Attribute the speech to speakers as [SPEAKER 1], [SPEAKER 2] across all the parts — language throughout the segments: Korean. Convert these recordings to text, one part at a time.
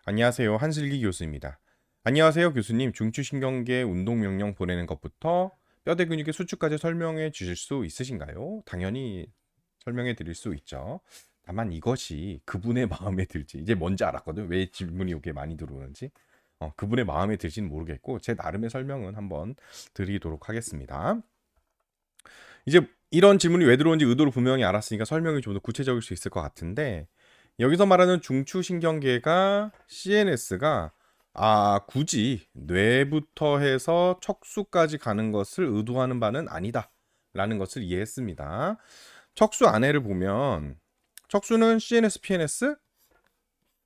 [SPEAKER 1] 안녕하세요. 한슬기 교수입니다. 안녕하세요, 교수님. 중추신경계 운동 명령 보내는 것부터 뼈대 근육의 수축까지 설명해 주실 수 있으신가요? 당연히 설명해 드릴 수 있죠. 다만 이것이 그분의 마음에 들지, 이제 뭔지 알았거든. 왜 질문이 이렇게 많이 들어오는지. 그분의 마음에 들지는 모르겠고, 제 나름의 설명은 한번 드리도록 하겠습니다. 이제 이런 질문이 왜 들어오는지 의도를 분명히 알았으니까 설명이 좀 더 구체적일 수 있을 것 같은데, 여기서 말하는 중추신경계가 CNS가 굳이 뇌부터 해서 척수까지 가는 것을 의도하는 바는 아니다 라는 것을 이해했습니다. 척수 안에를 보면 척수는 CNS, PNS?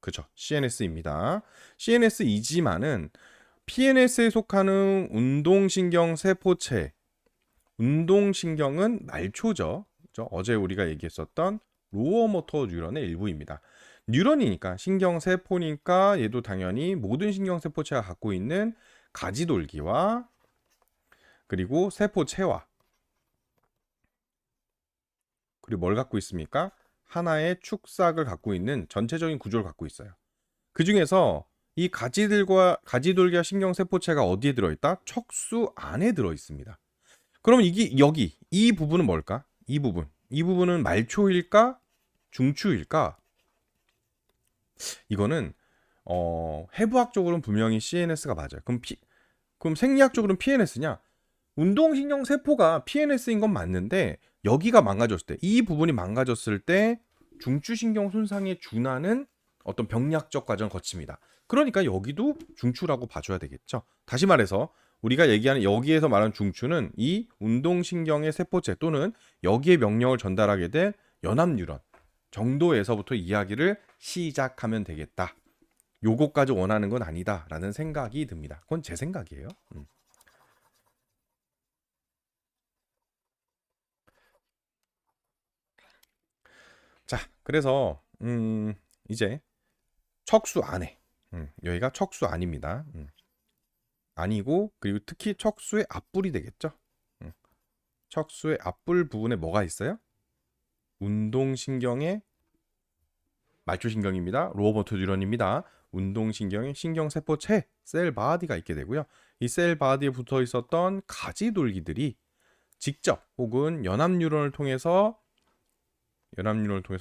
[SPEAKER 1] 그죠, CNS입니다. CNS이지만은 PNS에 속하는 운동신경 세포체, 운동신경은 말초죠. 그죠? 어제 우리가 얘기했었던 로어 모터 뉴런의 일부입니다. 뉴런이니까 신경세포니까 얘도 당연히 모든 신경세포체가 갖고 있는 가지돌기와 그리고 세포체와 그리고 뭘 갖고 있습니까? 하나의 축삭을 갖고 있는 전체적인 구조를 갖고 있어요. 그 중에서 이 가지돌기와 신경세포체가 어디에 들어있다? 척수 안에 들어있습니다. 그럼 이게 여기 이 부분은 뭘까? 이 부분은 말초일까? 중추일까? 이거는 해부학적으로는 분명히 CNS가 맞아요. 그럼 생리학적으로는 PNS냐? 운동신경 세포가 PNS인 건 맞는데 여기가 망가졌을 때, 이 부분이 망가졌을 때 중추신경 손상에 준하는 어떤 병리학적 과정을 거칩니다. 그러니까 여기도 중추라고 봐줘야 되겠죠. 다시 말해서 우리가 얘기하는 여기에서 말하는 중추는 이 운동신경의 세포체 또는 여기에 명령을 전달하게 될 연합뉴런 정도에서부터 이야기를 시작하면 되겠다. 요거까지 원하는 건 아니다라는 생각이 듭니다. 그건 제 생각이에요. 자, 그래서 이제 척수 안에 여기가 척수 안입니다. 아니고 그리고 특히 척수의 앞불이 되겠죠. 음, 척수의 앞불 부분에 뭐가 있어요? 운동신경의 말초신경입니다. 로어모터 뉴런입니다. 운동신경의 신경세포체 셀 바디가 있게 되고요. 이 셀 바디에 붙어 있었던 가지돌기들이 직접 혹은 연합뉴런을 통해서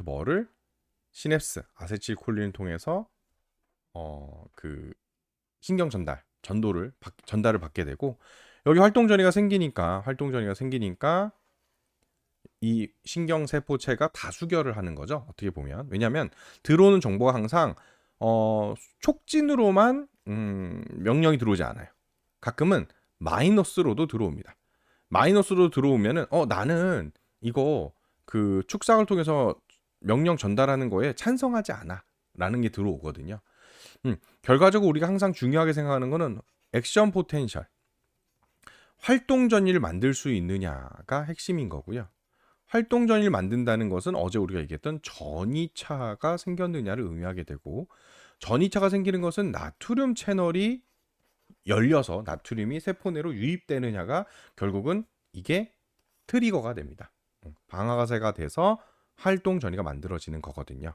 [SPEAKER 1] 뭐를 시냅스 아세틸콜린을 통해서 그 신경 전달을 받게 되고, 여기 활동전이가 생기니까 이 신경 세포체가 다수결을 하는 거죠. 어떻게 보면. 왜냐하면 들어오는 정보가 항상 촉진으로만 명령이 들어오지 않아요. 가끔은 마이너스로도 들어옵니다. 마이너스로 들어오면은 나는 이거 그 축삭을 통해서 명령 전달하는 거에 찬성하지 않아 라는 게 들어오거든요. 결과적으로 우리가 항상 중요하게 생각하는 거는 액션 포텐셜, 활동 전이를 만들 수 있느냐가 핵심인 거고요. 활동 전이를 만든다는 것은 어제 우리가 얘기했던 전이차가 생겼느냐를 의미하게 되고, 전이차가 생기는 것은 나트륨 채널이 열려서 나트륨이 세포 내로 유입되느냐가 결국은 이게 트리거가 됩니다. 방아가세가 돼서 활동 전이가 만들어지는 거거든요.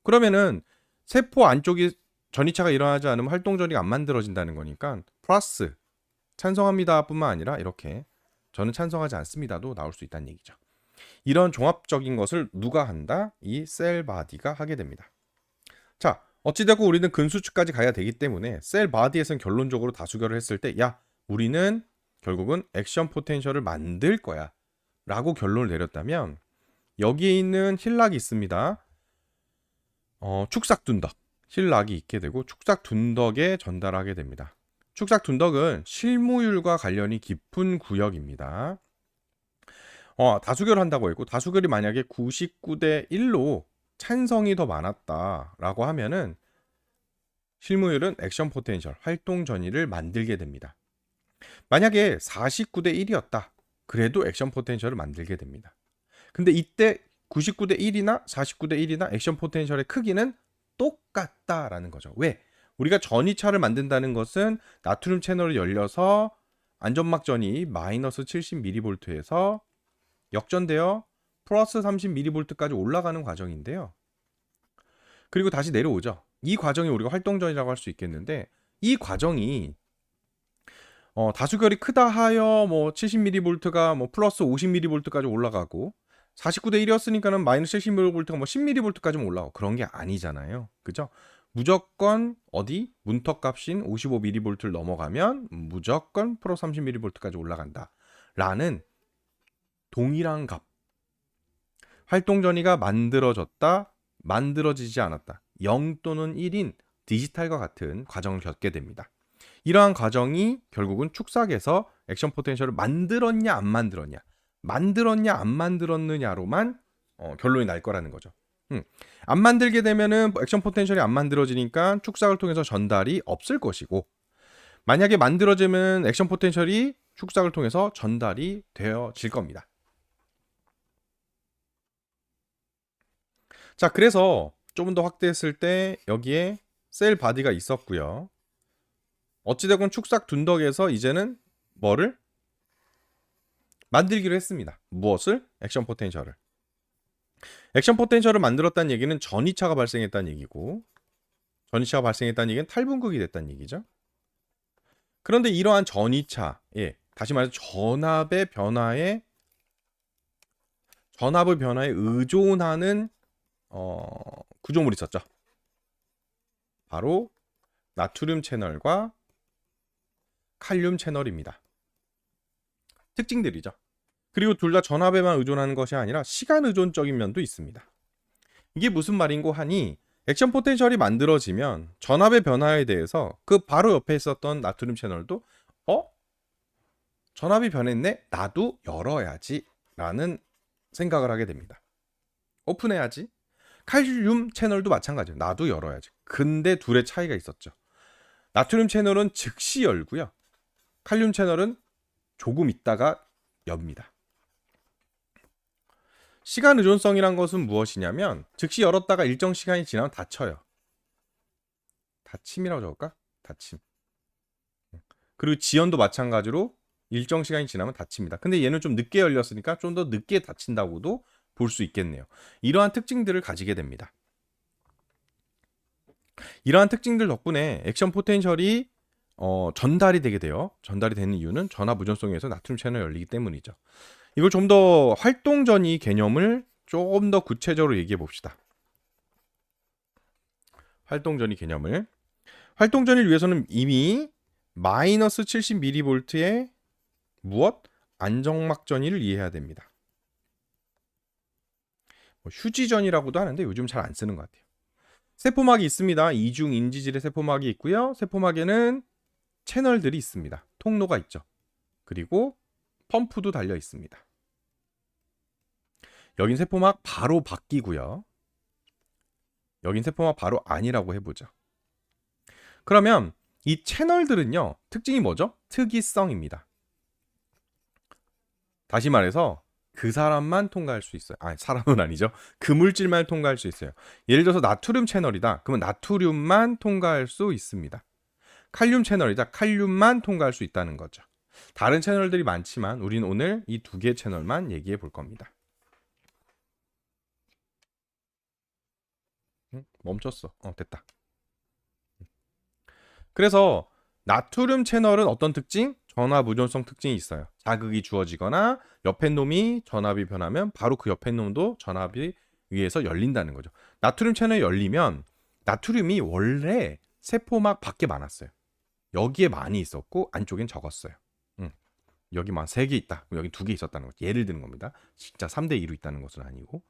[SPEAKER 1] 그러면은 세포 안쪽이 전이차가 일어나지 않으면 활동 전이가 안 만들어진다는 거니까 플러스 찬성합니다 뿐만 아니라 이렇게 저는 찬성하지 않습니다도 나올 수 있다는 얘기죠. 이런 종합적인 것을 누가 한다? 이 셀 바디가 하게 됩니다. 자, 어찌되고 우리는 근수축까지 가야 되기 때문에 셀 바디에서는 결론적으로 다수결을 했을 때 우리는 결국은 액션 포텐셜을 만들 거야 라고 결론을 내렸다면, 여기에 있는 힐락이 있습니다. 축삭둔덕 힐락이 있게 되고 축삭둔덕에 전달하게 됩니다. 축삭둔덕은 실무율과 관련이 깊은 구역입니다. 다수결을 한다고 했고, 다수결이 만약에 99대 1로 찬성이 더 많았다라고 하면은 실무율은 액션 포텐셜, 활동 전이를 만들게 됩니다. 만약에 49대 1이었다. 그래도 액션 포텐셜을 만들게 됩니다. 근데 이때 99대 1이나 49대 1이나 액션 포텐셜의 크기는 똑같다라는 거죠. 왜? 우리가 전이차를 만든다는 것은 나트륨 채널이 열려서 안전막전이 마이너스 70mV에서 역전되어 플러스 30mV까지 올라가는 과정인데요. 그리고 다시 내려오죠. 이 과정이 우리가 활동전이라고 할 수 있겠는데, 이 과정이 다수결이 크다 하여 뭐 70mV가 뭐 플러스 50mV까지 올라가고 49대 1이었으니까는 마이너스 70mV가 뭐 10mV까지 올라가고 그런 게 아니잖아요. 그죠? 무조건 어디 문턱 값인 55mV를 넘어가면 무조건 프로 30mV까지 올라간다. 라는 동일한 값. 활동전이가 만들어졌다, 만들어지지 않았다. 0 또는 1인 디지털과 같은 과정을 겪게 됩니다. 이러한 과정이 결국은 축삭에서 액션 포텐셜을 만들었냐 안 만들었냐, 만들었냐 안 만들었느냐로만 결론이 날 거라는 거죠. 안 만들게 되면은 액션 포텐셜이 안 만들어지니까 축삭을 통해서 전달이 없을 것이고, 만약에 만들어지면 액션 포텐셜이 축삭을 통해서 전달이 되어질 겁니다. 자, 그래서 조금 더 확대했을 때 여기에 셀 바디가 있었고요. 어찌되건 축삭 둔덕에서 이제는 뭐를 만들기로 했습니다. 무엇을? 액션 포텐셜을. 액션 포텐셜을 만들었다는 얘기는 전이차가 발생했다는 얘기고, 전이차가 발생했다는 얘기는 탈분극이 됐다는 얘기죠. 그런데 이러한 전이차, 다시 말해서 전압의 변화에 의존하는 구조물이 있었죠. 바로 나트륨 채널과 칼륨 채널입니다. 특징들이죠. 그리고 둘 다 전압에만 의존하는 것이 아니라 시간 의존적인 면도 있습니다. 이게 무슨 말인고 하니, 액션 포텐셜이 만들어지면 전압의 변화에 대해서 그 바로 옆에 있었던 나트륨 채널도 전압이 변했네? 나도 열어야지 라는 생각을 하게 됩니다. 오픈해야지. 칼륨 채널도 마찬가지예요. 나도 열어야지. 근데 둘의 차이가 있었죠. 나트륨 채널은 즉시 열고요. 칼륨 채널은 조금 있다가 엽니다. 시간 의존성이란 것은 무엇이냐면, 즉시 열었다가 일정 시간이 지나면 닫혀요. 닫힘이라고 적을까? 닫힘. 그리고 지연도 마찬가지로 일정 시간이 지나면 닫힙니다. 근데 얘는 좀 늦게 열렸으니까 좀 더 늦게 닫힌다고도 볼 수 있겠네요. 이러한 특징들을 가지게 됩니다. 이러한 특징들 덕분에 액션 포텐셜이 전달이 되게 돼요. 전달이 되는 이유는 전압 의존성에서 나트륨 채널이 열리기 때문이죠. 이걸 좀 더 활동전이 개념을 조금 더 구체적으로 얘기해 봅시다. 활동전이 개념을. 활동전을 위해서는 이미 마이너스 70mV의 무엇? 안정막전이를 이해해야 됩니다. 휴지전이라고도 하는데 요즘 잘 안 쓰는 것 같아요. 세포막이 있습니다. 이중 인지질의 세포막이 있고요. 세포막에는 채널들이 있습니다. 통로가 있죠. 그리고 펌프도 달려 있습니다. 여긴 세포막 바로 바뀌고요. 여긴 세포막 바로 아니라고 해보죠. 그러면 이 채널들은요, 특징이 뭐죠? 특이성입니다. 다시 말해서 그 사람만 통과할 수 있어요. 사람은 아니죠. 그 물질만 통과할 수 있어요. 예를 들어서 나트륨 채널이다. 그러면 나트륨만 통과할 수 있습니다. 칼륨 채널이다. 칼륨만 통과할 수 있다는 거죠. 다른 채널들이 많지만 우리는 오늘 이 두 개의 채널만 얘기해 볼 겁니다. 멈췄어. 됐다. 그래서 나트륨 채널은 어떤 특징? 전압 의존성 특징이 있어요. 자극이 주어지거나 옆에 놈이 전압이 변하면 바로 그 옆에 놈도 전압이 위에서 열린다는 거죠. 나트륨 채널이 열리면 나트륨이 원래 세포막 밖에 많았어요. 여기에 많이 있었고 안쪽엔 적었어요. 여기만 3개 있다. 여기 2개 있었다는 거죠. 예를 드는 겁니다. 진짜 3대 2로 있다는 것은 아니고.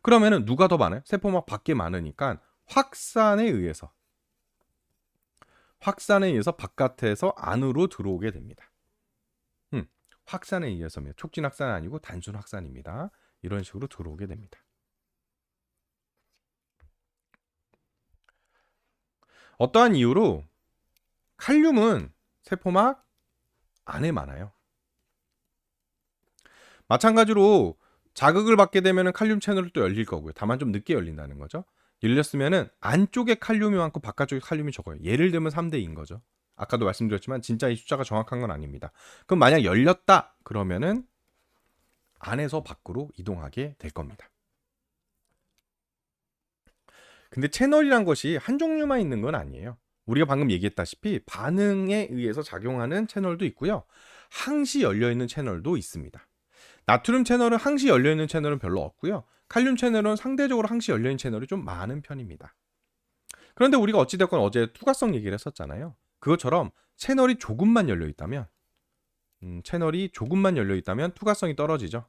[SPEAKER 1] 그러면은 누가 더 많아요? 세포막 밖에 많으니까 확산에 의해서 바깥에서 안으로 들어오게 됩니다. 확산에 의해서면 촉진 확산은 아니고 단순 확산입니다. 이런 식으로 들어오게 됩니다. 어떠한 이유로 칼륨은 세포막 안에 많아요. 마찬가지로 자극을 받게 되면 칼륨 채널도 또 열릴 거고요. 다만 좀 늦게 열린다는 거죠. 열렸으면은 안쪽에 칼륨이 많고 바깥쪽에 칼륨이 적어요. 예를 들면 3대2인 거죠. 아까도 말씀드렸지만 진짜 이 숫자가 정확한 건 아닙니다. 그럼 만약 열렸다 그러면은 안에서 밖으로 이동하게 될 겁니다. 근데 채널이란 것이 한 종류만 있는 건 아니에요. 우리가 방금 얘기했다시피 반응에 의해서 작용하는 채널도 있고요. 항시 열려 있는 채널도 있습니다. 나트륨 채널은 항시 열려 있는 채널은 별로 없고요. 칼륨 채널은 상대적으로 항시 열려 있는 채널이 좀 많은 편입니다. 그런데 우리가 어찌됐건 어제 투과성 얘기를 했었잖아요. 그것처럼 채널이 조금만 열려 있다면 채널이 조금만 열려 있다면 투과성이 떨어지죠.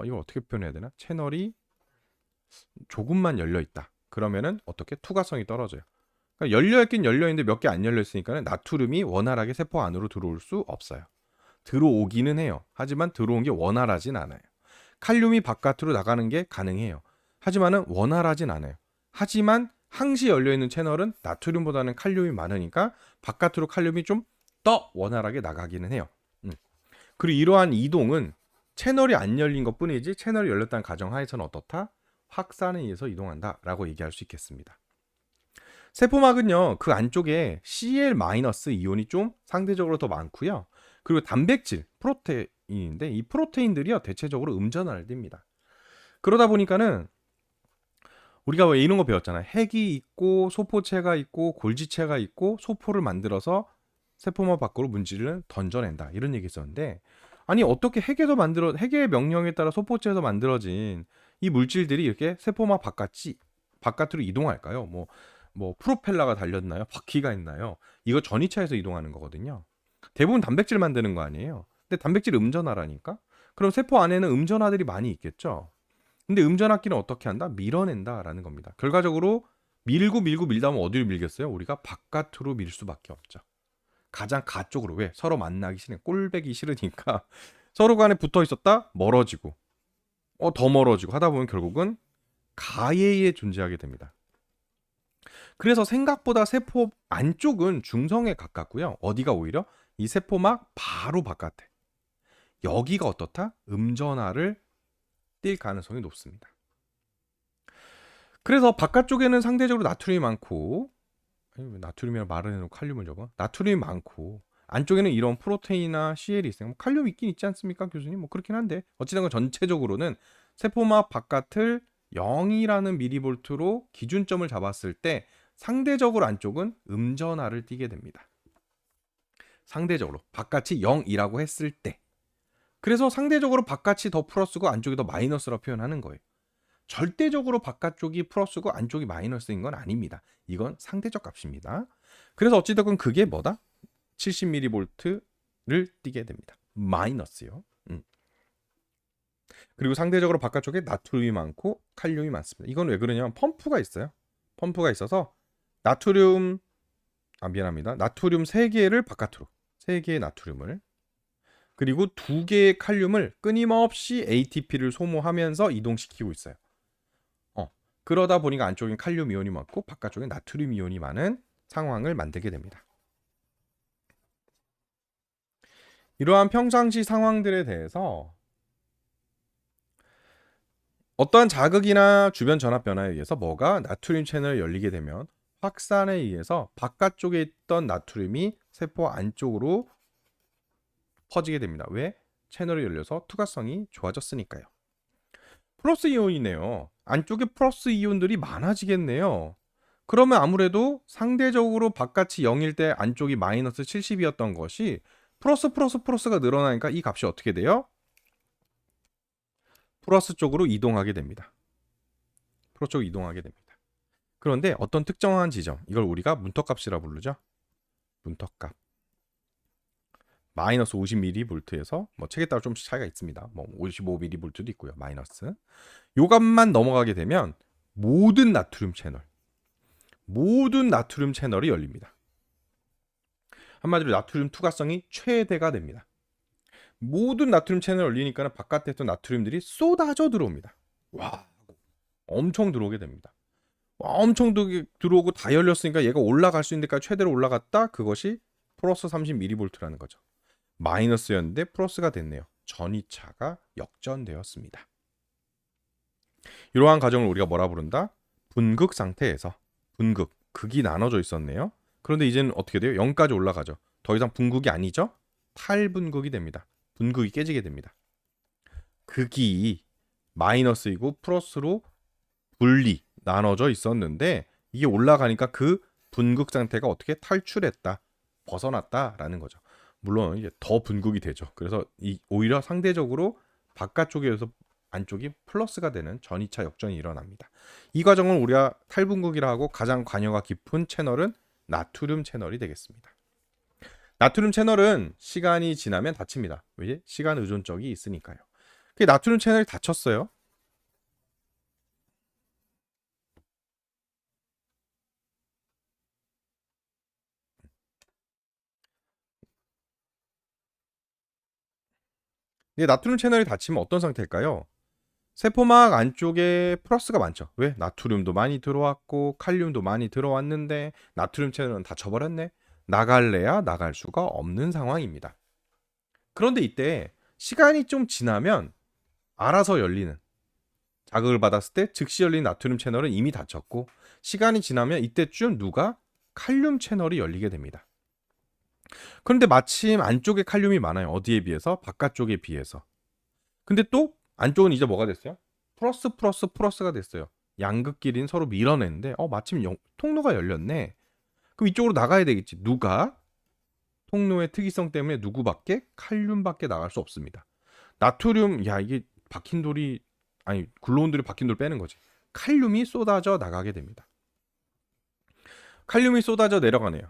[SPEAKER 1] 이걸 어떻게 표현해야 되나? 채널이 조금만 열려 있다. 그러면은 어떻게 투과성이 떨어져요. 그러니까 열려 있긴 열려 있는데 몇 개 안 열려 있으니까 나트륨이 원활하게 세포 안으로 들어올 수 없어요. 들어오기는 해요. 하지만 들어온 게 원활하진 않아요. 칼륨이 바깥으로 나가는 게 가능해요. 하지만은 원활하진 않아요. 하지만 항시 열려 있는 채널은 나트륨보다는 칼륨이 많으니까 바깥으로 칼륨이 좀 더 원활하게 나가기는 해요. 그리고 이러한 이동은 채널이 안 열린 것 뿐이지 채널이 열렸다는 가정하에서는 어떻다? 확산에 의해서 이동한다 라고 얘기할 수 있겠습니다. 세포막은요 그 안쪽에 Cl- 이온이 좀 상대적으로 더 많고요. 그리고 단백질, 프로테인인데 이 프로테인들이요 대체적으로 음전환을 띱니다. 그러다 보니까는 우리가 왜 이런 거 배웠잖아요. 핵이 있고 소포체가 있고 골지체가 있고 소포를 만들어서 세포막 밖으로 문질을 던져낸다 이런 얘기 있었는데, 아니 어떻게 핵의 명령에 따라 소포체에서 만들어진 이 물질들이 이렇게 세포막 바깥으로 이동할까요? 뭐 프로펠러가 달렸나요? 바퀴가 있나요? 이거 전이차에서 이동하는 거거든요. 대부분 단백질 만드는 거 아니에요. 근데 단백질 음전화라니까? 그럼 세포 안에는 음전화들이 많이 있겠죠. 근데 음전압기는 어떻게 한다? 밀어낸다라는 겁니다. 결과적으로 밀다 보면 어디로 밀겠어요? 우리가 바깥으로 밀 수밖에 없죠. 가장 가 쪽으로. 왜? 서로 만나기 싫으니까. 꼴배기 싫으니까 서로 간에 붙어 있었다 멀어지고 더 멀어지고 하다 보면 결국은 가해에 존재하게 됩니다. 그래서 생각보다 세포 안쪽은 중성에 가깝고요. 어디가 오히려 이 세포막 바로 바깥에 여기가 어떻다? 음전화를 띌 가능성이 높습니다. 그래서 바깥쪽에는 상대적으로 나트륨이 많고, 왜 나트륨이라 말을 해놓고 칼륨을 적어? 나트륨이 많고 안쪽에는 이런 프로테인이나 CL이 있어요. 칼륨 있긴 있지 않습니까, 교수님? 뭐 그렇긴 한데 어찌됐건 전체적으로는 세포막 바깥을 0이라는 미리볼트로 기준점을 잡았을 때 상대적으로 안쪽은 음전화를 띠게 됩니다. 상대적으로 바깥이 0이라고 했을 때. 그래서 상대적으로 바깥이 더 플러스고 안쪽이 더 마이너스라고 표현하는 거예요. 절대적으로 바깥쪽이 플러스고 안쪽이 마이너스인 건 아닙니다. 이건 상대적 값입니다. 그래서 어찌됐건 그게 뭐다? 70mV를 띠게 됩니다. 마이너스요. 그리고 상대적으로 바깥쪽에 나트륨이 많고 칼륨이 많습니다. 이건 왜 그러냐면 펌프가 있어요. 펌프가 있어서 나트륨 3개를 바깥으로, 3개의 나트륨을, 그리고 2개의 칼륨을 끊임없이 ATP를 소모하면서 이동시키고 있어요. 그러다 보니까 안쪽엔 칼륨 이온이 많고 바깥쪽엔 나트륨 이온이 많은 상황을 만들게 됩니다. 이러한 평상시 상황들에 대해서 어떠한 자극이나 주변 전압 변화에 의해서 뭐가 나트륨 채널이 열리게 되면 확산에 의해서 바깥쪽에 있던 나트륨이 세포 안쪽으로 퍼지게 됩니다. 왜? 채널이 열려서 투과성이 좋아졌으니까요. 플러스 이온이네요. 안쪽에 플러스 이온들이 많아지겠네요. 그러면 아무래도 상대적으로 바깥이 0일 때 안쪽이 마이너스 70이었던 것이 플러스가 늘어나니까 이 값이 어떻게 돼요? 플러스 쪽으로 이동하게 됩니다. 플러스 쪽으로 이동하게 됩니다. 그런데 어떤 특정한 지점, 이걸 우리가 문턱값이라 부르죠. 문턱값. 마이너스 50mV에서 뭐 책에 따라 좀씩 차이가 있습니다. 뭐 55mV도 있고요. 마이너스. 요 값만 넘어가게 되면 모든 나트륨 채널이 열립니다. 한마디로 나트륨 투과성이 최대가 됩니다. 모든 나트륨 채널이 열리니까 바깥에 있던 나트륨들이 쏟아져 들어옵니다. 와, 엄청 들어오게 됩니다. 엄청 들어오고 다 열렸으니까 얘가 올라갈 수 있는 데까지 최대로 올라갔다. 그것이 플러스 30mV라는 거죠. 마이너스였는데 플러스가 됐네요. 전이차가 역전되었습니다. 이러한 과정을 우리가 뭐라 부른다? 분극 상태에서 극이 나눠져 있었네요. 그런데 이제는 어떻게 돼요? 0까지 올라가죠. 더 이상 분극이 아니죠? 탈분극이 됩니다. 분극이 깨지게 됩니다. 극이 마이너스이고 플러스로 나눠져 있었는데 이게 올라가니까 그 분극 상태가 어떻게 탈출했다, 벗어났다라는 거죠. 물론 이게 더 분극이 되죠. 그래서 오히려 상대적으로 바깥쪽에서 안쪽이 플러스가 되는 전이차 역전이 일어납니다. 이 과정을 우리가 탈분극이라 하고 가장 관여가 깊은 채널은 나트륨 채널이 되겠습니다. 나트륨 채널은 시간이 지나면 닫힙니다. 왜? 시간 의존적이 있으니까요. 나트륨 채널이 닫혔어요. 나트륨 채널이 닫히면 어떤 상태일까요? 세포막 안쪽에 플러스가 많죠. 왜? 나트륨도 많이 들어왔고 칼륨도 많이 들어왔는데 나트륨 채널은 닫혀버렸네. 나갈래야 나갈 수가 없는 상황입니다. 그런데 이때 시간이 좀 지나면 알아서 열리는, 자극을 받았을 때 즉시 열린 나트륨 채널은 이미 닫혔고, 시간이 지나면 이때쯤 누가 칼륨 채널이 열리게 됩니다. 그런데 마침 안쪽에 칼륨이 많아요. 어디에 비해서? 바깥쪽에 비해서. 근데 또 안쪽은 이제 뭐가 됐어요? 플러스 플러스 플러스가 됐어요. 양극끼리는 서로 밀어내는데 마침 통로가 열렸네. 그럼 이쪽으로 나가야 되겠지. 누가? 통로의 특이성 때문에 누구밖에? 칼륨밖에 나갈 수 없습니다. 나트륨, 야 이게 박힌 돌이, 아니 굴러온 돌이 박힌 돌 빼는 거지. 칼륨이 쏟아져 나가게 됩니다. 칼륨이 쏟아져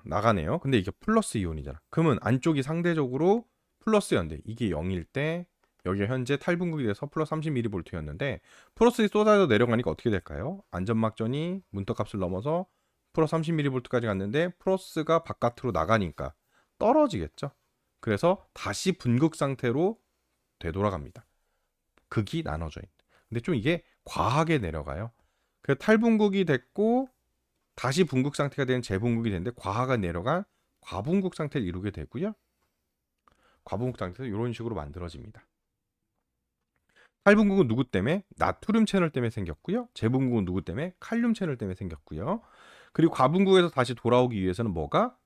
[SPEAKER 1] 나가네요. 근데 이게 플러스 이온이잖아. 그러면 안쪽이 상대적으로 플러스였는데 이게 0일 때 여기가 현재 탈분극이 돼서 플러스 30mV였는데 플러스가 쏟아져 내려가니까 어떻게 될까요? 안전막전이 문턱값을 넘어서 플러스 30mV까지 갔는데 플러스가 바깥으로 나가니까 떨어지겠죠. 그래서 다시 분극 상태로 되돌아갑니다. 극이 나눠져 있는. 근데 좀 이게 과하게 내려가요. 그 탈분극이 됐고 다시 분극 상태가 된 재분극이 되는데 과하가 내려간 과분극 상태를 이루게 되고요. 과분극 상태에서 이런 식으로 만들어집니다. 탈분극은 누구 때문에? 나트륨 채널 때문에 생겼고요. 재분극은 누구 때문에? 칼륨 채널 때문에 생겼고요. 그리고 과분극에서 다시 돌아오기 위해서는 뭐가?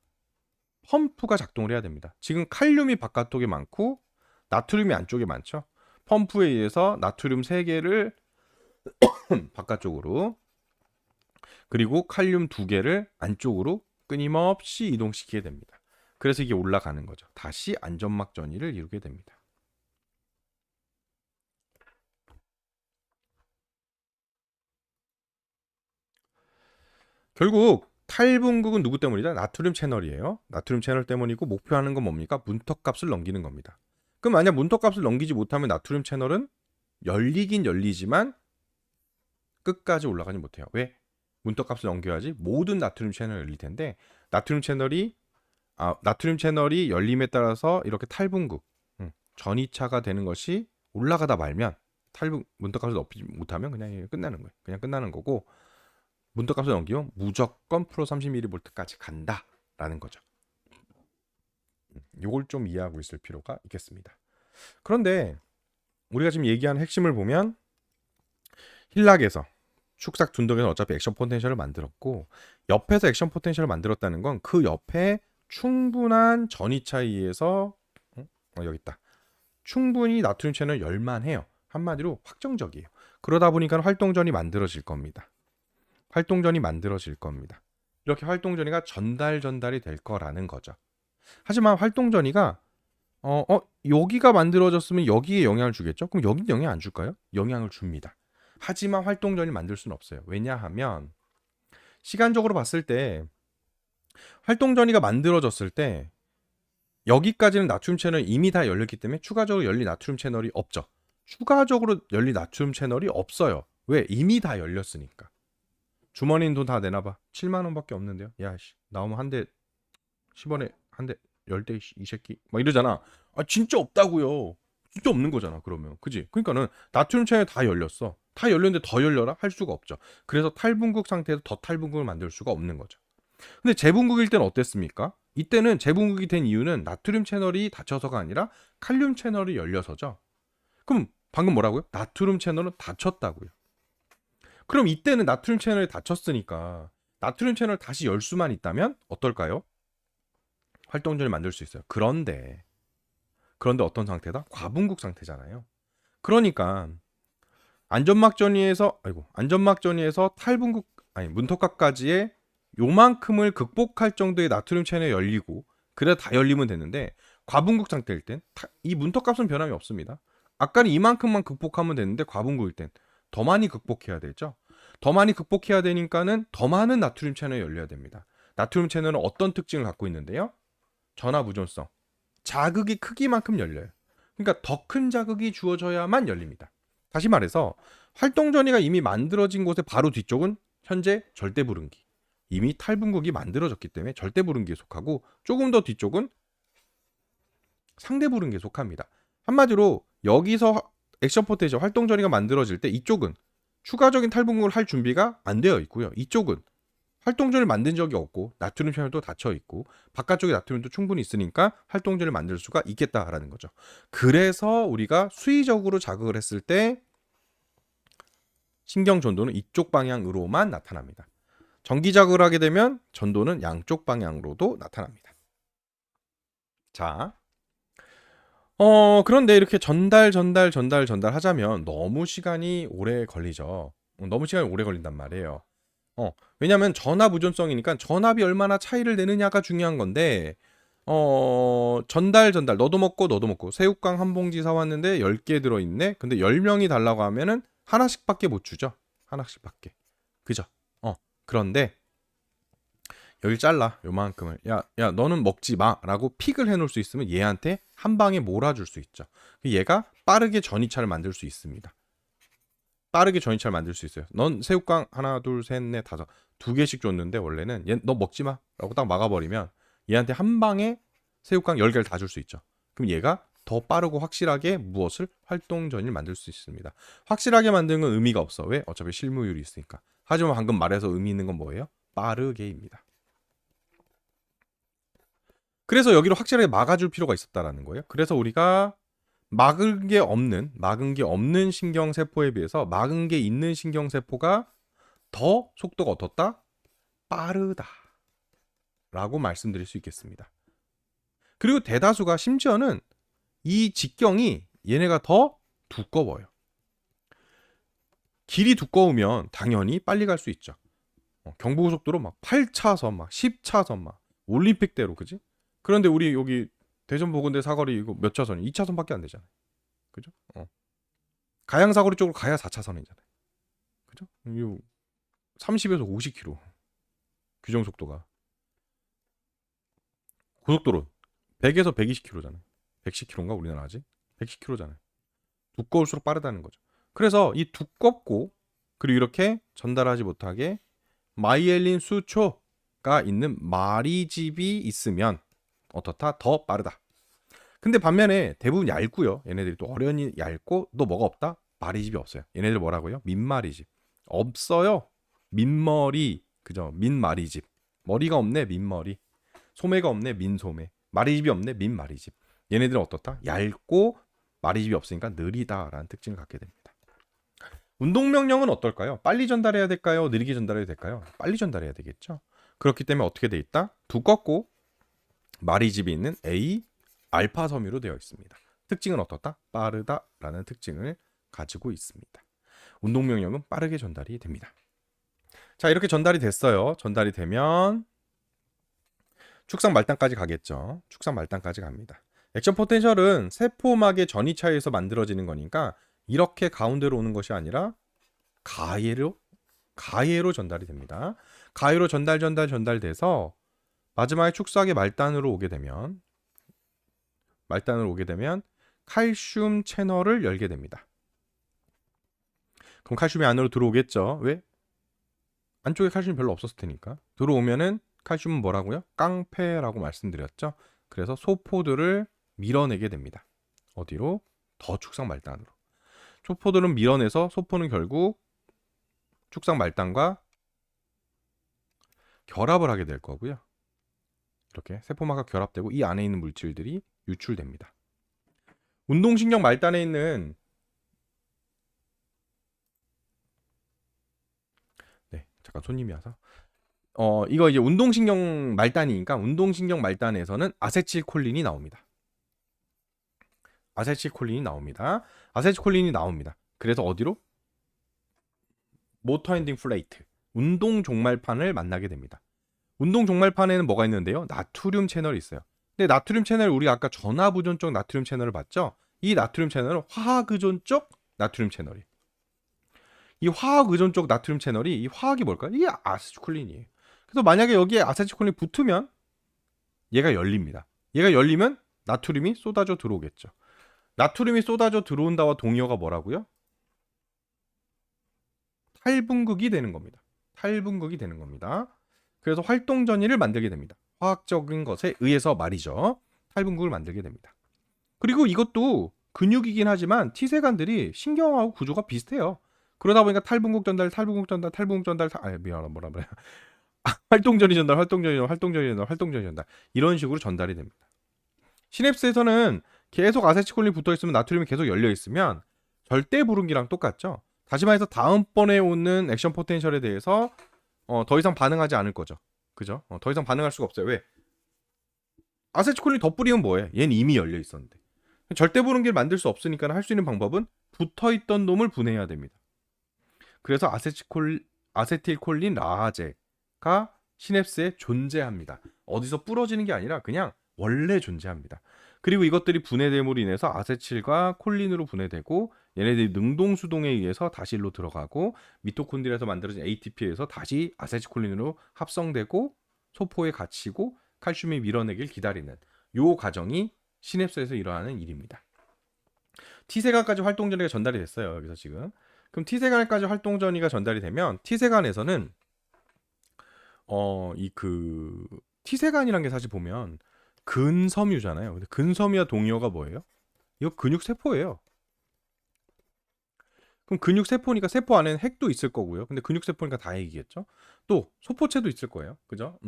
[SPEAKER 1] 펌프가 작동을 해야 됩니다. 지금 칼륨이 바깥쪽에 많고 나트륨이 안쪽에 많죠. 펌프에 의해서 나트륨 3개를 바깥쪽으로, 그리고 칼륨 2개를 안쪽으로 끊임없이 이동시키게 됩니다. 그래서 이게 올라가는 거죠. 다시 안전막 전이를 이루게 됩니다. 결국 탈분극은 누구 때문이다? 나트륨 채널이에요. 나트륨 채널 때문이고 목표하는 건 뭡니까? 문턱값을 넘기는 겁니다. 그럼 만약 문턱값을 넘기지 못하면 나트륨 채널은 열리긴 열리지만 끝까지 올라가지 못해요. 왜? 문턱값을 넘겨야지 모든 나트륨 채널이 열릴 텐데 나트륨 채널이 열림에 따라서 이렇게 탈분극, 전이차가 되는 것이 올라가다 말면 문턱값을 넘기지 못하면 그냥 끝나는 거예요. 그냥 끝나는 거고, 문턱값을 넘기면 무조건 프로 30mV까지 간다라는 거죠. 이걸 좀 이해하고 있을 필요가 있겠습니다. 그런데 우리가 지금 얘기하는 핵심을 보면 힐락에서 축삭 둔덕에는 어차피 액션 포텐셜을 만들었고, 옆에서 액션 포텐셜을 만들었다는 건 그 옆에 충분한 전이차에 의해서 여기 있다. 충분히 나트륨 채널 열만해요. 한마디로 확정적이에요. 그러다 보니까 활동전이 만들어질 겁니다. 이렇게 활동전이가 전달이 될 거라는 거죠. 하지만 활동전이가 여기가 만들어졌으면 여기에 영향을 주겠죠? 그럼 여긴 영향 안 줄까요? 영향을 줍니다. 하지만 활동전이 만들 수는 없어요. 왜냐하면 시간적으로 봤을 때 활동전이가 만들어졌을 때 여기까지는 나트륨 채널이 이미 다 열렸기 때문에 추가적으로 열린 나트륨 채널이 없죠. 추가적으로 열린 나트륨 채널이 없어요. 왜? 이미 다 열렸으니까. 주머니는 돈 다 내놔봐. 7만 원밖에 없는데요. 야씨, 나오면 한 대 10원에 한 대 10대 이 새끼 막 이러잖아. 진짜 없다고요. 진짜 없는 거잖아. 그러면 그지? 그러니까는 나트륨 채널이 다 열렸어. 다 열렸는데 더 열려라? 할 수가 없죠. 그래서 탈분극 상태에서 더 탈분극을 만들 수가 없는 거죠. 근데 재분극일 때는 어땠습니까? 이때는 재분극이 된 이유는 나트륨 채널이 닫혀서가 아니라 칼륨 채널이 열려서죠. 그럼 방금 뭐라고요? 나트륨 채널은 닫혔다고요. 그럼 이때는 나트륨 채널이 닫혔으니까 나트륨 채널 다시 열 수만 있다면 어떨까요? 활동전을 만들 수 있어요. 그런데 어떤 상태다? 과분극 상태잖아요. 그러니까 안전막 전이에서 탈분국 아니 문턱각까지의 요만큼을 극복할 정도의 나트륨 채널이 열리고 그래 다 열리면 되는데 과분국 상태일 땐 이 문턱값은 변함이 없습니다. 아까는 이만큼만 극복하면 되는데 과분국일 땐 더 많이 극복해야 되죠. 더 많이 극복해야 되니까는 더 많은 나트륨 채널이 열려야 됩니다. 나트륨 채널은 어떤 특징을 갖고 있는데요? 전하무존성. 자극이 크기만큼 열려요. 그러니까 더 큰 자극이 주어져야만 열립니다. 다시 말해서 활동전이가 이미 만들어진 곳의 바로 뒤쪽은 현재 절대불응기. 이미 탈분국이 만들어졌기 때문에 절대불응기에 속하고 조금 더 뒤쪽은 상대불응기에 속합니다. 한마디로 여기서 액션 포텐셜 활동전이가 만들어질 때 이쪽은 추가적인 탈분국을 할 준비가 안 되어 있고요. 이쪽은 활동전을 만든 적이 없고 나트륨 채널도 닫혀 있고 바깥쪽에 나트륨도 충분히 있으니까 활동전을 만들 수가 있겠다라는 거죠. 그래서 우리가 수의적으로 자극을 했을 때 신경 전도는 이쪽 방향으로만 나타납니다. 전기 자극을 하게 되면 전도는 양쪽 방향으로도 나타납니다. 자, 그런데 이렇게 전달 하자면 너무 시간이 오래 걸리죠. 너무 시간이 오래 걸린단 말이에요. 왜냐면 전압 의존성이니까 전압이 얼마나 차이를 내느냐가 중요한 건데, 전달, 너도 먹고, 새우깡 한 봉지 사왔는데 10개 들어있네? 근데 10명이 달라고 하면은 하나씩밖에 못 주죠. 하나씩밖에. 그죠? 그런데, 여기 잘라 요만큼을 야 너는 먹지 마라고 픽을 해놓을 수 있으면 얘한테 한 방에 몰아줄 수 있죠. 얘가 빠르게 전이차를 만들 수 있습니다. 빠르게 전이차를 만들 수 있어요. 넌 새우깡 하나 둘 셋 넷 다섯 2개씩 줬는데 원래는 얘 너 먹지 마라고 딱 막아버리면 얘한테 한 방에 새우깡 10개를 다 줄 수 있죠. 그럼 얘가 더 빠르고 확실하게 무엇을 활동전을 만들 수 있습니다. 확실하게 만드는 건 의미가 없어. 왜? 어차피 실무율이 있으니까. 하지만 방금 말해서 의미 있는 건 뭐예요? 빠르게입니다. 그래서 여기로 확실하게 막아줄 필요가 있었다라는 거예요. 그래서 우리가 막은 게 없는 신경세포에 비해서 막은 게 있는 신경세포가 더 속도가 어떻다? 빠르다 라고 말씀드릴 수 있겠습니다. 그리고 대다수가 심지어는 이 직경이 얘네가 더 두꺼워요. 길이 두꺼우면 당연히 빨리 갈 수 있죠. 경부고속도로 막 8차선 막 10차선 막 올림픽대로 그지? 그런데 우리 여기 대전보건대 사거리 이거 몇 차선이? 2차선밖에 안 되잖아요. 그죠? 가양 사거리 쪽으로 가야 4차선이잖아요. 그죠? 30에서 50km 규정 속도가. 고속도로 100에서 120km잖아요. 110km인가 우리나라 아직? 110km잖아요. 두꺼울수록 빠르다는 거죠. 그래서 이 두껍고 그리고 이렇게 전달하지 못하게 마이엘린 수초가 있는 마리집이 있으면 어떻다? 더 빠르다. 근데 반면에 대부분 얇고요. 얘네들이 또 어련히 얇고 또 뭐가 없다? 마리집이 없어요. 얘네들 뭐라고요? 민마리집. 없어요. 민머리. 그죠? 민마리집. 머리가 없네. 민머리. 소매가 없네. 민소매. 마리집이 없네. 민마리집. 얘네들은 어떻다? 얇고 마리집이 없으니까 느리다라는 특징을 갖게 됩니다. 운동 명령은 어떨까요? 빨리 전달해야 될까요? 느리게 전달해야 될까요? 빨리 전달해야 되겠죠. 그렇기 때문에 어떻게 돼 있다? 두껍고 마리집이 있는 A 알파 섬유로 되어 있습니다. 특징은 어떻다? 빠르다라는 특징을 가지고 있습니다. 운동 명령은 빠르게 전달이 됩니다. 자, 이렇게 전달이 됐어요. 전달이 되면 축상 말단까지 가겠죠. 축상 말단까지 갑니다. 액션 포텐셜은 세포막의 전이차에서 만들어지는 거니까 이렇게 가운데로 오는 것이 아니라 가해로 전달이 됩니다. 가해로 전달돼서 마지막에 축삭의 말단으로 오게 되면 칼슘 채널을 열게 됩니다. 그럼 칼슘이 안으로 들어오겠죠. 왜? 안쪽에 칼슘이 별로 없었을 테니까. 들어오면은 칼슘은 뭐라고요? 깡패라고 말씀드렸죠. 그래서 소포들을 밀어내게 됩니다. 어디로? 더 축삭 말단으로. 소포들은 밀어내서 소포는 결국 축삭 말단과 결합을 하게 될 거고요. 이렇게 세포막과 결합되고 이 안에 있는 물질들이 유출됩니다. 운동신경 말단에 있는 잠깐 손님이 와서 이거 이제 운동신경 말단이니까 운동신경 말단에서는 아세틸콜린이 나옵니다. 아세틸콜린이 나옵니다. 그래서 어디로? 모터 엔딩 플레이트, 운동 종말판을 만나게 됩니다. 운동 종말판에는 뭐가 있는데요? 나트륨 채널이 있어요. 근데 나트륨 채널, 우리 아까 전하부존 쪽 나트륨 채널을 봤죠? 이 나트륨 채널은 화학의존 쪽 나트륨 채널이. 이 화학의존 쪽 나트륨 채널이, 이 화학이 뭘까요? 이게 아세틸콜린이에요. 그래서 만약에 여기에 아세틸콜린이 붙으면 얘가 열립니다. 얘가 열리면 나트륨이 쏟아져 들어오겠죠. 나트륨이 쏟아져 들어온다와 동의어가 뭐라고요? 탈분극이 되는 겁니다. 탈분극이 되는 겁니다. 그래서 활동전이를 만들게 됩니다. 화학적인 것에 의해서 말이죠. 탈분극을 만들게 됩니다. 그리고 이것도 근육이긴 하지만 T세관들이 신경하고 구조가 비슷해요. 그러다 보니까 탈분극 전달, 탈분극 전달, 탈분극 전달, 미안하다, 뭐라 그래. 활동전이 전달, 활동전이 전달, 활동전이 전달, 활동전이 전달. 이런 식으로 전달이 됩니다. 시냅스에서는 계속 아세틸콜린이 붙어 있으면, 나트륨이 계속 열려 있으면 절대 불응기랑 똑같죠. 다시 말해서 다음번에 오는 액션 포텐셜에 대해서 더 이상 반응하지 않을 거죠. 그죠? 더 이상 반응할 수가 없어요. 왜? 아세틸콜린 더 뿌리면 뭐해? 얘는 이미 열려 있었는데. 절대 불응기를 만들 수 없으니까 할 수 있는 방법은 붙어 있던 놈을 분해해야 됩니다. 그래서 아세틸콜린 라하제가 시냅스에 존재합니다. 어디서 부러지는 게 아니라 그냥 원래 존재합니다. 그리고 이것들이 분해됨으로 인해서 아세틸과 콜린으로 분해되고, 얘네들이 능동수동에 의해서 다시 일로 들어가고, 미토콘드리아에서 만들어진 ATP에서 다시 아세틸콜린으로 합성되고 소포에 갇히고 칼슘이 밀어내길 기다리는 요 과정이 시냅스에서 일어나는 일입니다. T세관까지 활동전이가 전달이 됐어요. 여기서 지금. 그럼 T세관까지 활동전이가 전달이 되면 T세관에서는 T세관이란 게 사실 보면 근섬유잖아요. 근데 근섬유와 동의어가 뭐예요? 이거 근육세포예요. 그럼 근육세포니까 세포 안에는 핵도 있을 거고요. 근데 근육세포니까 다 핵이겠죠? 또 소포체도 있을 거예요. 그죠?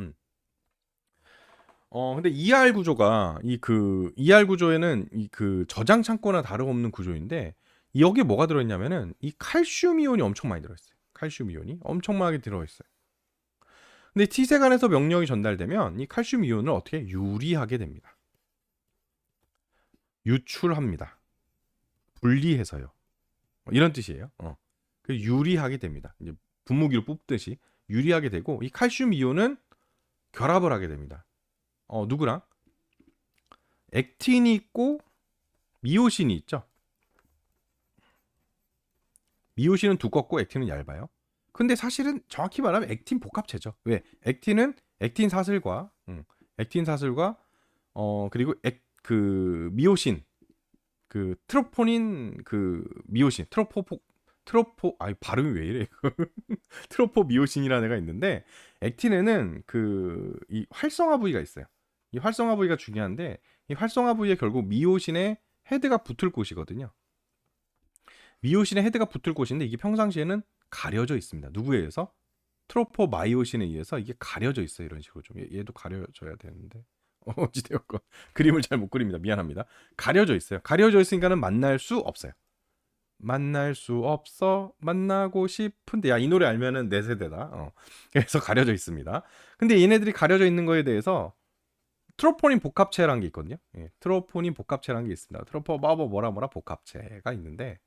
[SPEAKER 1] 근데 ER 구조가 ER 구조에는 이 저장 창고나 다름없는 구조인데, 여기에 뭐가 들어있냐면은 이 칼슘 이온이 엄청 많이 들어있어요. 칼슘 이온이 엄청 많이 들어있어요. 근데 T세관에서 명령이 전달되면 이 칼슘 이온을 어떻게 유리하게 됩니다. 유출합니다. 분리해서요. 이런 뜻이에요. 유리하게 됩니다. 이제 분무기로 뽑듯이 유리하게 되고, 이 칼슘 이온은 결합을 하게 됩니다. 누구랑? 액틴이 있고 미오신이 있죠. 미오신은 두껍고 액틴은 얇아요. 근데 사실은 정확히 말하면 액틴 복합체죠. 왜? 액틴은 액틴 사슬과 그리고 미오신, 트로포닌, 미오신, 발음이 왜 이래? 트로포 미오신이라는 애가 있는데, 액틴에는 이 활성화 부위가 있어요. 이 활성화 부위가 중요한데, 이 활성화 부위에 결국 미오신의 헤드가 붙을 곳이거든요. 미오신의 헤드가 붙을 곳인데, 이게 평상시에는 가려져 있습니다. 누구에 의해서? 트로포마이오신에 의해서 이게 가려져 있어요. 이런 식으로 좀. 얘도 가려져야 되는데. 어찌되었건 그림을 잘 못 그립니다. 미안합니다. 가려져 있어요. 가려져 있으니까는 만날 수 없어요. 만날 수 없어, 만나고 싶은데. 야, 이 노래 알면은 내 세대다. 그래서 가려져 있습니다. 근데 얘네들이 가려져 있는 거에 대해서 트로포닌 복합체라는 게 있거든요. 예, 트로포닌 복합체라는 게 있습니다. 뭐라 복합체가 있는데,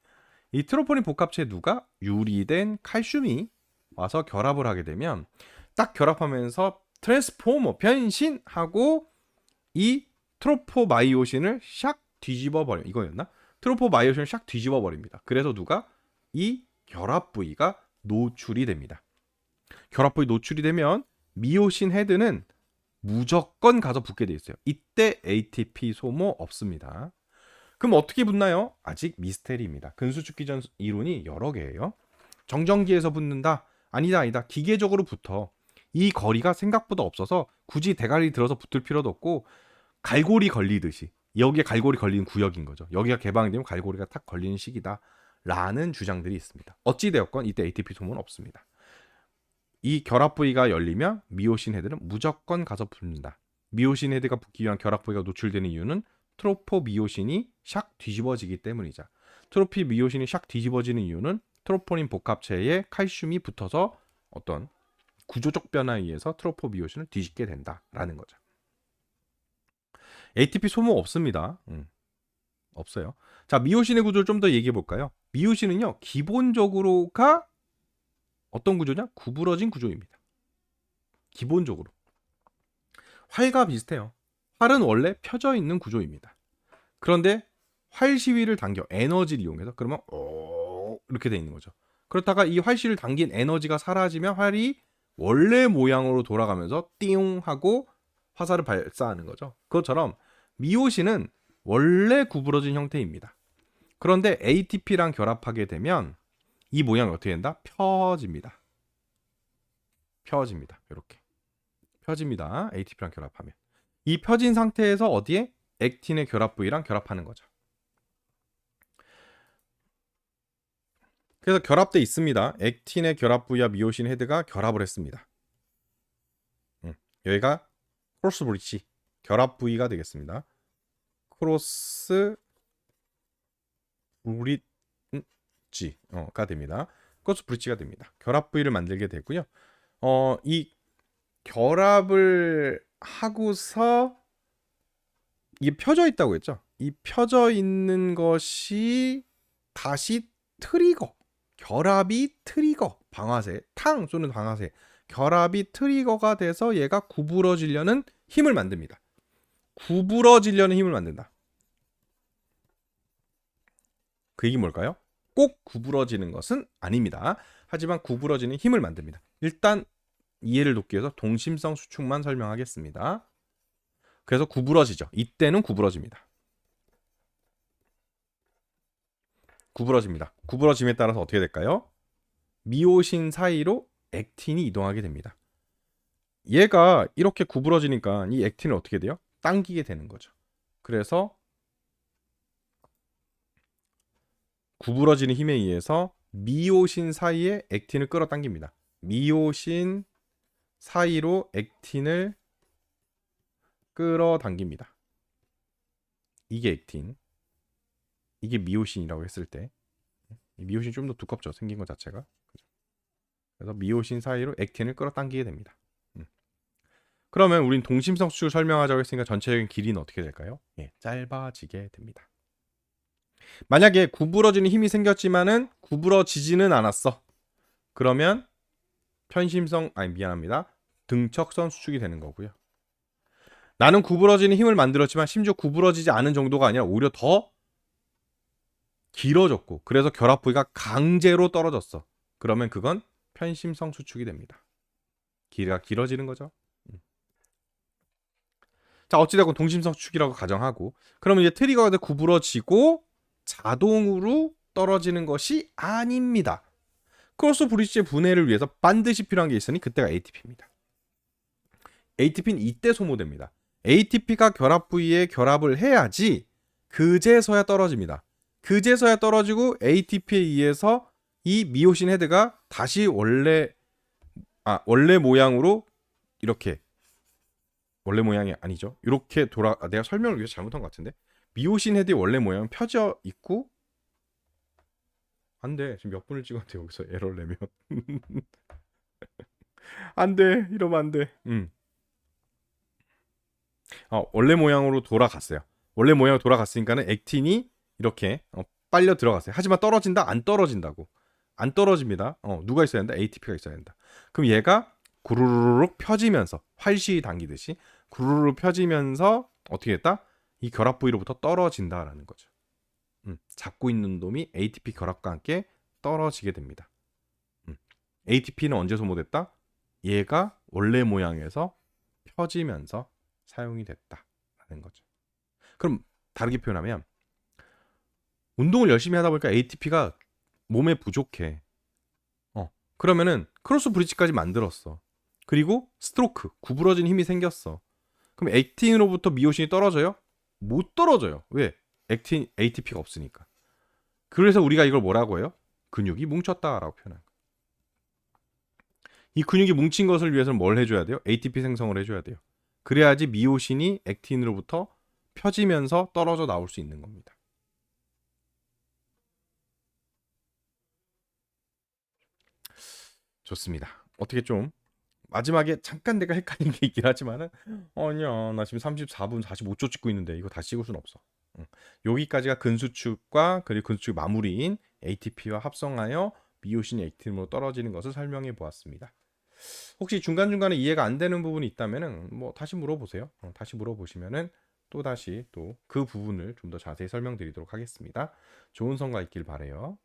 [SPEAKER 1] 이 트로포닌 복합체에 누가? 유리된 칼슘이 와서 결합을 하게 되면, 딱 결합하면서 트랜스포머 변신하고 이 트로포마이오신을 샥 뒤집어 버려. 이거였나? 트로포마이오신을 샥 뒤집어 버립니다. 그래서 누가? 이 결합 부위가 노출이 됩니다. 결합 부위 노출이 되면 미오신 헤드는 무조건 가서 붙게 돼 있어요. 이때 ATP 소모 없습니다. 그럼 어떻게 붙나요? 아직 미스테리입니다. 근수축기전 이론이 여러 개예요. 정전기에서 붙는다? 아니다. 기계적으로 붙어. 이 거리가 생각보다 없어서 굳이 대가리 들어서 붙을 필요도 없고, 갈고리 걸리듯이 여기에 갈고리 걸리는 구역인 거죠. 여기가 개방되면 갈고리가 탁 걸리는 시기다 라는 주장들이 있습니다. 어찌되었건 이때 ATP 소모는 없습니다. 이 결합 부위가 열리면 미오신 헤드는 무조건 가서 붙는다. 미오신 헤드가 붙기 위한 결합 부위가 노출되는 이유는 트로포미오신이 샥 뒤집어지기 때문이죠. 트로포미오신이 샥 뒤집어지는 이유는 트로포닌 복합체에 칼슘이 붙어서 어떤 구조적 변화에 의해서 트로포미오신을 뒤집게 된다라는 거죠. ATP 소모 없습니다. 없어요. 자, 미오신의 구조를 좀 더 얘기해 볼까요? 미오신은요, 기본적으로가 어떤 구조냐? 구부러진 구조입니다. 기본적으로. 활과 비슷해요. 활은 원래 펴져 있는 구조입니다. 그런데 활 시위를 당겨 에너지를 이용해서 그러면 이렇게 돼 있는 거죠. 그렇다가 이 활 시위를 당긴 에너지가 사라지면 활이 원래 모양으로 돌아가면서 띠용 하고 화살을 발사하는 거죠. 그것처럼 미오신은 원래 구부러진 형태입니다. 그런데 ATP랑 결합하게 되면 이 모양이 어떻게 된다? 펴집니다. 펴집니다. 이렇게 펴집니다. ATP랑 결합하면 이 펴진 상태에서 어디에? 액틴의 결합 부위랑 결합하는 거죠. 그래서 결합돼 있습니다. 액틴의 결합 부위와 미오신 헤드가 결합을 했습니다. 여기가 크로스 브릿지 결합 부위가 되겠습니다. 크로스 브릿지가 됩니다. 크로스 브릿지가 됩니다. 결합 부위를 만들게 되고요. 이 결합을 하고서 이게 펴져 있다고 했죠. 이 펴져 있는 것이 다시 트리거, 결합이 트리거, 방아쇠, 탕 쏘는 방아쇠, 결합이 트리거가 돼서 얘가 구부러지려는 힘을 만듭니다. 구부러지려는 힘을 만든다. 그 얘기 뭘까요? 꼭 구부러지는 것은 아닙니다. 하지만 구부러지는 힘을 만듭니다. 일단 이해를 돕기 위해서 동심성 수축만 설명하겠습니다. 그래서 구부러지죠. 이때는 구부러집니다. 구부러집니다. 구부러짐에 따라서 어떻게 될까요? 미오신 사이로 액틴이 이동하게 됩니다. 얘가 이렇게 구부러지니까 이 액틴을 어떻게 돼요? 당기게 되는 거죠. 그래서 구부러지는 힘에 의해서 미오신 사이에 액틴을 끌어당깁니다. 미오신 사이로 액틴을 끌어당깁니다. 이게 액틴, 이게 미오신이라고 했을 때 미오신이 좀 더 두껍죠. 생긴 것 자체가. 그래서 미오신 사이로 액틴을 끌어당기게 됩니다. 그러면 우린 동심성 수축을 설명하자고 했으니까 전체적인 길이는 어떻게 될까요? 짧아지게 됩니다. 만약에 구부러지는 힘이 생겼지만은 구부러지지는 않았어. 그러면 등척선 수축이 되는 거고요. 나는 구부러지는 힘을 만들었지만 심지어 구부러지지 않은 정도가 아니라 오히려 더 길어졌고 그래서 결합 부위가 강제로 떨어졌어. 그러면 그건 편심성 수축이 됩니다. 길이가 길어지는 거죠. 자, 어찌됐건 동심성 수축이라고 가정하고 그러면 이제 트리거가 구부러지고 자동으로 떨어지는 것이 아닙니다. 크로스 브릿지의 분해를 위해서 반드시 필요한 게 있으니 그때가 ATP입니다. ATP는 이때 소모됩니다. ATP가 결합 부위에 결합을 해야지 그제서야 떨어집니다. 그제서야 떨어지고 ATP에 의해서 이 미오신 헤드가 다시 원래 모양으로 이렇게 원래 모양이 아니죠. 이렇게 내가 설명을 위해서 잘못한 것 같은데 미오신 헤드의 원래 모양은 펴져 있고 안 돼. 지금 몇 분을 찍었는데 여기서 에러를 내면 안 돼. 이러면 안 돼. 원래 모양으로 돌아갔어요. 원래 모양으로 돌아갔으니까는 액틴이 이렇게 빨려 들어갔어요. 하지만 떨어진다? 안 떨어진다고. 안 떨어집니다. 누가 있어야 된다? ATP가 있어야 된다. 그럼 얘가 구르르륵 펴지면서 활시 당기듯이 구르르륵 펴지면서 어떻게 했다? 이 결합 부위로부터 떨어진다라는 거죠. 잡고 있는 놈이 ATP 결합과 함께 떨어지게 됩니다. ATP는 언제 소모됐다? 얘가 원래 모양에서 펴지면서 사용이 됐다라는 거죠. 그럼 다르게 표현하면 운동을 열심히 하다 보니까 ATP가 몸에 부족해. 그러면은 크로스 브릿지까지 만들었어. 그리고 스트로크, 구부러진 힘이 생겼어. 그럼 액틴으로부터 미오신이 떨어져요? 못 떨어져요. 왜? ATP가 없으니까. 그래서 우리가 이걸 뭐라고 해요? 근육이 뭉쳤다라고 표현해요. 이 근육이 뭉친 것을 위해서는 뭘 해줘야 돼요? ATP 생성을 해줘야 돼요. 그래야지 미오신이 액틴으로부터 펴지면서 떨어져 나올 수 있는 겁니다. 좋습니다. 어떻게 좀 마지막에 잠깐 내가 헷갈린 게 있긴 하지만은 아니야 나 지금 34분 45초 찍고 있는데 이거 다시 찍을 순 없어. 여기까지가 근수축과 그리고 근수축 마무리인 ATP와 합성하여 미오신 액틴으로 떨어지는 것을 설명해 보았습니다. 혹시 중간중간에 이해가 안 되는 부분이 있다면은 뭐 다시 물어보세요. 다시 물어보시면은 또 다시 또 그 부분을 좀 더 자세히 설명드리도록 하겠습니다. 좋은 성과 있길 바래요.